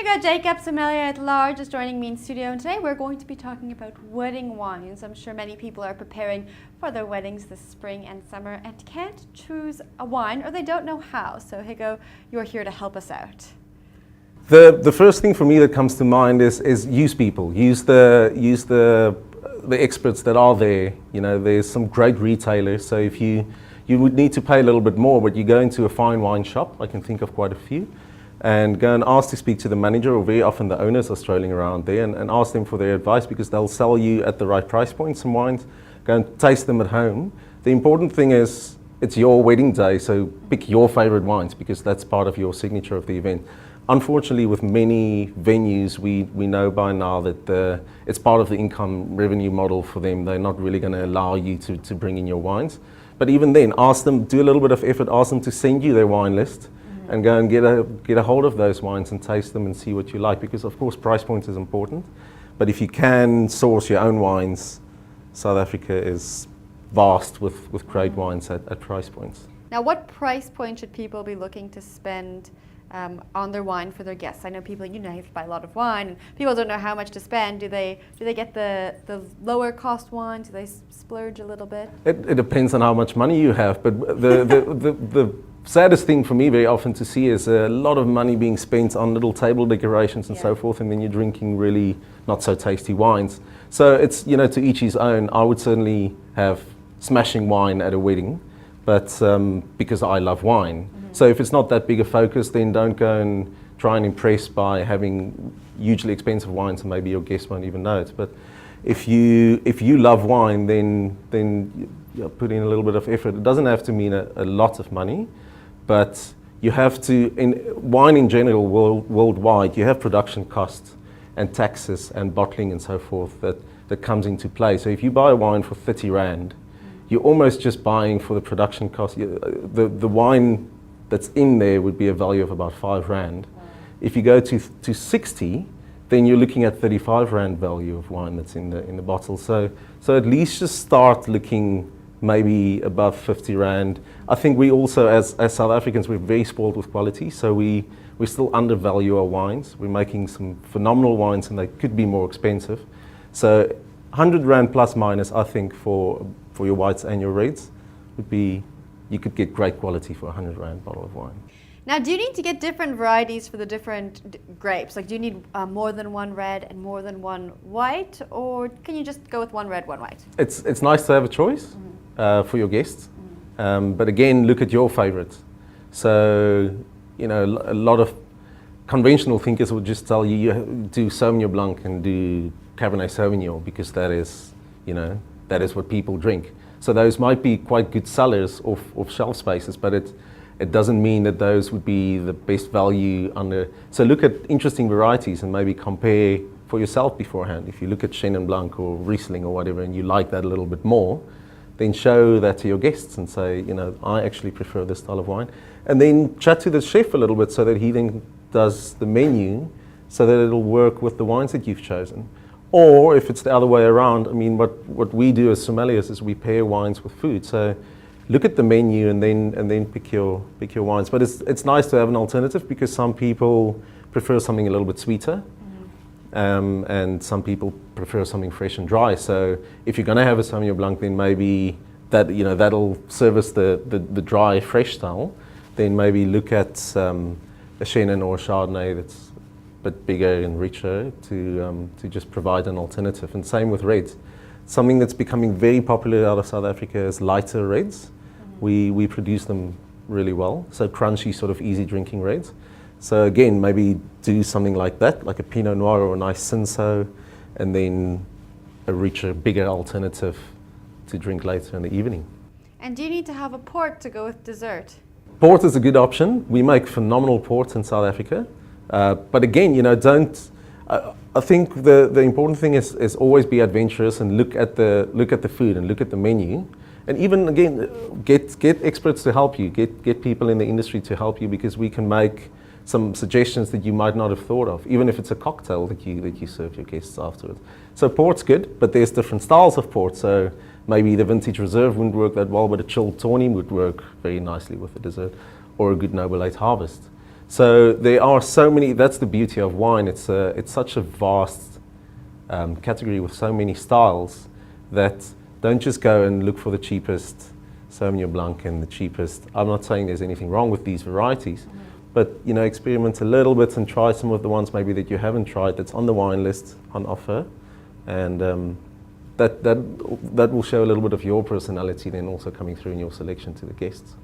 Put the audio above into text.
Hugo Jacob, sommelier at large, is joining me in studio, and today we're going to be talking about wedding wines. I'm sure many people are preparing for their weddings this spring and summer and can't choose a wine, or they don't know how. So Hugo, you're here to help us out. The first thing for me that comes to mind is use people, use the experts that are there. You know, there's some great retailers. So if you would need to pay a little bit more, but you go into a fine wine shop, I can think of quite a few, and go and ask to speak to the manager, or very often the owners are strolling around there, and ask them for their advice, because they'll sell you at the right price point some wines. Go and taste them at home. The important thing is it's your wedding day, so pick your favorite wines, because that's part of your signature of the event. Unfortunately, with many venues, we know by now that it's part of the income revenue model for them. They're not really going to allow you to bring in your wines. But even then, ask them, do a little bit of effort, ask them to send you their wine list, and go and get a hold of those wines and taste them and see what you like, because of course price point is important. But if you can source your own wines, South Africa is vast with great wines at price points. Now, what price point should people be looking to spend on their wine for their guests? I know people, you have to buy a lot of wine, and people don't know how much to spend. Do they get the lower cost wine? Do they splurge a little bit? It depends on how much money you have, but the saddest thing for me very often to see is a lot of money being spent on little table decorations and so forth, and then you're drinking really not so tasty wines. So it's, to each his own. I would certainly have smashing wine at a wedding, but because I love wine. So if it's not that big a focus, then don't go and try and impress by having hugely expensive wines, and maybe your guests won't even know it. But if you love wine, then you put in a little bit of effort. It doesn't have to mean a lot of money, but you have to, in wine in general, worldwide, you have production costs and taxes and bottling and so forth that comes into play. So if you buy a wine for 30 Rand, you're almost just buying for the production cost. The wine that's in there would be a value of about 5 Rand. Wow. If you go to 60, then you're looking at 35 Rand value of wine that's in the bottle. So at least just start looking maybe above 50 Rand. I think we also, as South Africans, we're very spoiled with quality, so we still undervalue our wines. We're making some phenomenal wines, and they could be more expensive. So 100 Rand plus minus, I think, for your whites and your reds would be, you could get great quality for a 100 Rand bottle of wine. Now, do you need to get different varieties for the different grapes? Like, do you need more than one red and more than one white, or can you just go with one red, one white? It's nice to have a choice for your guests, but again, look at your favorites. So, a lot of conventional thinkers would just tell you, you do Sauvignon Blanc and do Cabernet Sauvignon, because that is what people drink. So those might be quite good sellers of shelf spaces, but it doesn't mean that those would be the best value under. So look at interesting varieties and maybe compare for yourself beforehand. If you look at Chenin Blanc or Riesling or whatever, and you like that a little bit more, then show that to your guests and say, I actually prefer this style of wine. And then chat to the chef a little bit, so that he then does the menu so that it'll work with the wines that you've chosen. Or if it's the other way around, what we do as sommeliers is we pair wines with food. So look at the menu and then pick your wines. But it's nice to have an alternative, because some people prefer something a little bit sweeter, and some people prefer something fresh and dry. So if you're going to have a Sauvignon Blanc, then maybe that'll service the dry fresh style. Then maybe look at a Chenin or a Chardonnay that's bit bigger and richer to just provide an alternative. And same with reds. Something that's becoming very popular out of South Africa is lighter reds. We produce them really well. So crunchy, sort of easy drinking reds. So again, maybe do something like that, like a Pinot Noir or a nice Cinsault, and then a richer, bigger alternative to drink later in the evening. And do you need to have a port to go with dessert? Port is a good option. We make phenomenal ports in South Africa. But again, don't. I think the important thing is always be adventurous and look at the food and look at the menu, and even again get experts to help you, get people in the industry to help you, because we can make some suggestions that you might not have thought of, even if it's a cocktail that you serve your guests afterwards. So port's good, but there's different styles of port. So maybe the vintage reserve wouldn't work that well, but a chilled tawny would work very nicely with the dessert, or a good noble late harvest. So there are so many. That's the beauty of wine. It's such a vast category with so many styles that don't just go and look for the cheapest Sauvignon Blanc and the cheapest. I'm not saying there's anything wrong with these varieties, but you know, experiment a little bit and try some of the ones maybe that you haven't tried that's on the wine list on offer, and that will show a little bit of your personality then also coming through in your selection to the guests.